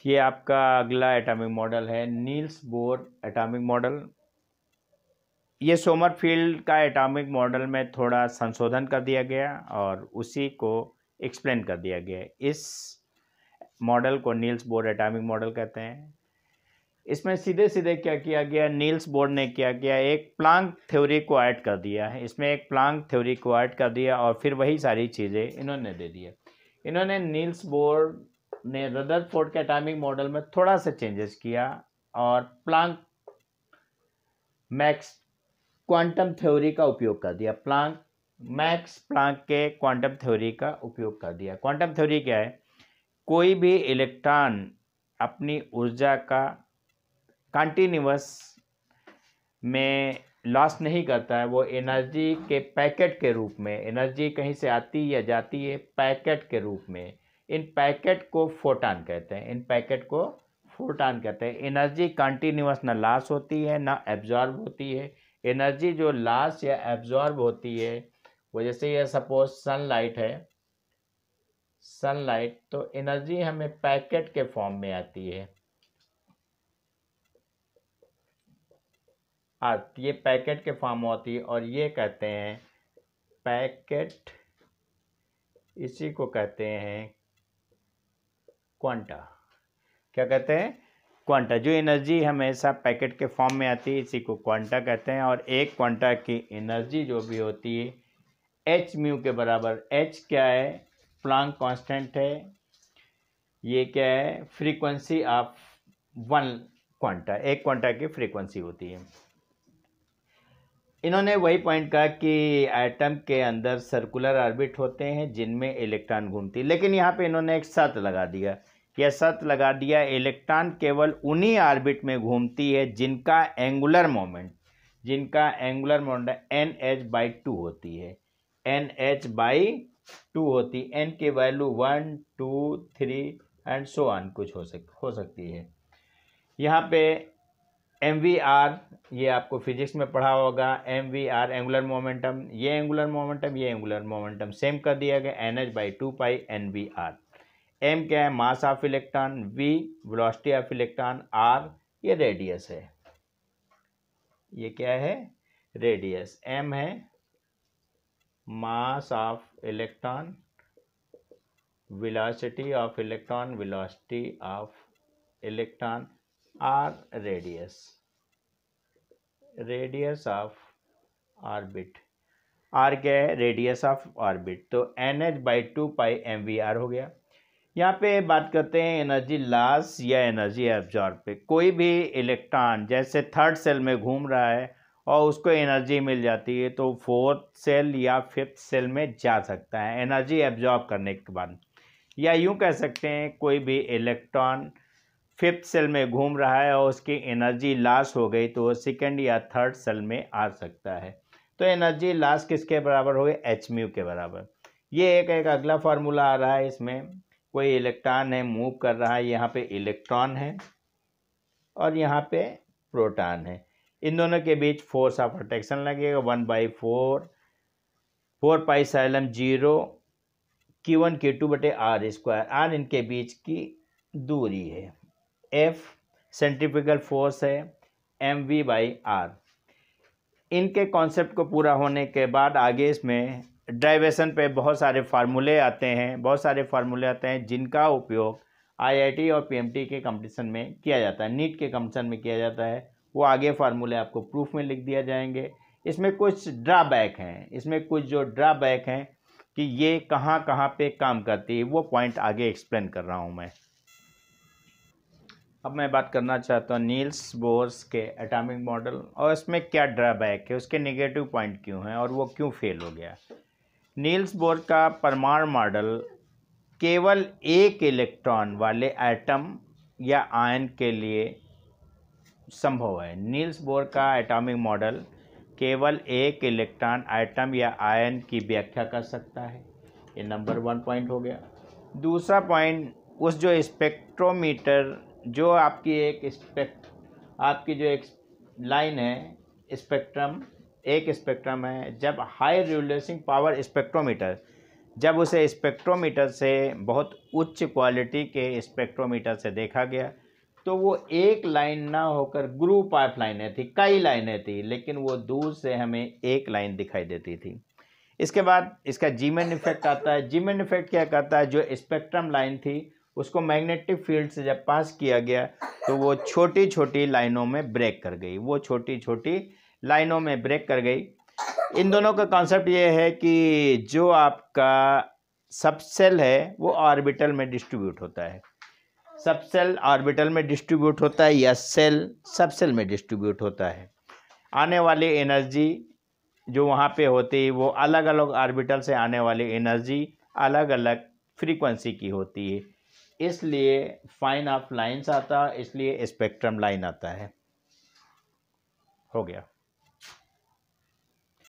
ये आपका अगला एटॉमिक मॉडल है नील्स बोर एटॉमिक मॉडल। ये सोमरफील्ड का एटॉमिक मॉडल में थोड़ा संशोधन कर दिया गया और उसी को एक्सप्लेन कर दिया गया। इस मॉडल को नील्स बोर एटॉमिक मॉडल कहते हैं। इसमें सीधे सीधे क्या किया गया, नील्स बोर ने क्या किया, एक प्लांक थ्योरी को ऐड कर दिया है। इसमें एक प्लांक थ्योरी को ऐड कर दिया और फिर वही सारी चीज़ें इन्होंने दे दी है। इन्होंने नील्स बोर ने रदरफोर्ड के एटॉमिक मॉडल में थोड़ा सा चेंजेस किया और प्लांक मैक्स क्वांटम थ्योरी का उपयोग कर दिया। मैक्स प्लांक के क्वांटम थ्योरी का उपयोग कर दिया। क्वांटम थ्योरी क्या है, कोई भी इलेक्ट्रॉन अपनी ऊर्जा का कंटिन्यूअस में लॉस नहीं करता है। वो एनर्जी के पैकेट के रूप में, एनर्जी कहीं से आती या जाती है पैकेट के रूप में। इन पैकेट को फोटॉन कहते हैं। इन पैकेट को फोटॉन कहते हैं। एनर्जी कंटिन्यूअस ना लॉस होती है ना एब्जॉर्ब होती है। एनर्जी जो लॉस या एब्जॉर्ब होती है वो, जैसे ये सपोज सनलाइट है, सनलाइट तो एनर्जी हमें पैकेट के फॉर्म में आती है। ये पैकेट के फॉर्म होती है और ये कहते हैं पैकेट, इसी को कहते हैं क्वांटा। क्या कहते हैं, क्वांटा। जो एनर्जी हमेशा पैकेट के फॉर्म में आती है इसी को क्वांटा कहते हैं। और एक क्वांटा की एनर्जी जो भी होती है एच म्यू के बराबर। एच क्या है, प्लांक कांस्टेंट है। ये क्या है, फ्रीक्वेंसी ऑफ वन क्वांटा, एक क्वांटा की फ्रीक्वेंसी होती है। इन्होंने वही पॉइंट कहा कि एटम के अंदर सर्कुलर ऑर्बिट होते हैं जिनमें इलेक्ट्रॉन घूमती है, लेकिन यहाँ पे इन्होंने एक शर्त लगा दिया। यह शर्त लगा दिया, इलेक्ट्रॉन केवल उन्हीं ऑर्बिट में घूमती है जिनका एंगुलर मोमेंट NH/2 होती है। NH/2 होती, n की वैल्यू 1 2 3 एंड सो ऑन कुछ हो सकती है। यहाँ पे MVR, ये आपको फिजिक्स में पढ़ा होगा। MVR एंगुलर मोमेंटम, ये एंगुलर मोमेंटम, ये एंगुलर मोमेंटम सेम कर दिया गया NH/2 NVR। M क्या है, mass of electron. V velocity of electron. R ये रेडियस है। ये क्या है, रेडियस। M है mass of electron, velocity of electron, velocity of electron. R radius, radius of orbit. R क्या है, रेडियस ऑफ ऑर्बिट। तो NH/2 MVR हो गया। यहाँ पे बात करते हैं एनर्जी लॉस या एनर्जी एब्जॉर्ब पे। कोई भी इलेक्ट्रॉन जैसे थर्ड सेल में घूम रहा है और उसको एनर्जी मिल जाती है तो फोर्थ सेल या फिफ्थ सेल में जा सकता है एनर्जी एब्जॉर्ब करने के बाद। या यूँ कह सकते हैं कोई भी इलेक्ट्रॉन फिफ्थ सेल में घूम रहा है और उसकी एनर्जी लॉस हो गई तो वो सेकेंड या थर्ड सेल में आ सकता है। तो एनर्जी लॉस किसके बराबर हो गई, एच म्यू के बराबर। ये एक अगला फार्मूला आ रहा है। इसमें कोई इलेक्ट्रॉन है, मूव कर रहा है, यहाँ पे इलेक्ट्रॉन है और यहाँ पे प्रोटॉन है। इन दोनों के बीच फोर्स ऑफ अट्रैक्शन लगेगा 1/4 Q1 Q2/r²। r इनके बीच की दूरी है। F सेंट्रीफ्यूगल फोर्स है mv/r। इनके कॉन्सेप्ट को पूरा होने के बाद आगे इसमें ड्राइवेशन पे बहुत सारे फार्मूले आते हैं जिनका उपयोग IIT और PMT के कंपटीशन में किया जाता है, नीट के कंपटीशन में किया जाता है। वो आगे फार्मूले आपको प्रूफ में लिख दिया जाएंगे। इसमें कुछ ड्राबैक हैं, कि ये कहाँ कहाँ पे काम करती है, वो पॉइंट आगे एक्सप्लेन कर रहा हूँ मैं। अब मैं बात करना चाहता हूँ नील्स बोर्स के एटॉमिक मॉडल और इसमें क्या ड्राबैक है, उसके नेगेटिव पॉइंट क्यों हैं और वो क्यों फेल हो गया। नील्स बोर का परमाणु मॉडल केवल एक इलेक्ट्रॉन वाले एटम या आयन के लिए संभव है। नील्स बोर का एटॉमिक मॉडल केवल एक इलेक्ट्रॉन, एटम या आयन की व्याख्या कर सकता है। ये नंबर 1 पॉइंट हो गया। दूसरा पॉइंट, उस जो स्पेक्ट्रोमीटर, जो आपकी जो एक लाइन है, स्पेक्ट्रम, एक स्पेक्ट्रम है। जब हाई रेजोल्यूशन पावर स्पेक्ट्रोमीटर, जब उसे स्पेक्ट्रोमीटर से, बहुत उच्च क्वालिटी के स्पेक्ट्रोमीटर से देखा गया, तो वो एक लाइन ना होकर ग्रुप ऑफ लाइनें थी, कई लाइनें थी, लेकिन वो दूर से हमें एक लाइन दिखाई देती थी। इसके बाद इसका जीमैन इफेक्ट आता है। जीमैन इफेक्ट क्या करता है, जो स्पेक्ट्रम लाइन थी उसको मैग्नेटिक फील्ड से जब पास किया गया तो वो छोटी छोटी लाइनों में ब्रेक कर गई, वो छोटी छोटी लाइनों में ब्रेक कर गई। इन दोनों का कॉन्सेप्ट ये है कि जो आपका सबसेल है वो ऑर्बिटल में डिस्ट्रीब्यूट होता है, सबसेल ऑर्बिटल में डिस्ट्रीब्यूट होता है या सेल सबसेल में डिस्ट्रीब्यूट होता है। आने वाली एनर्जी जो वहाँ पे होती है वो अलग अलग ऑर्बिटल से आने वाली एनर्जी अलग अलग फ्रीक्वेंसी की होती है, इसलिए फाइन ऑफ लाइंस आता है, इसलिए स्पेक्ट्रम लाइन आता है। हो गया।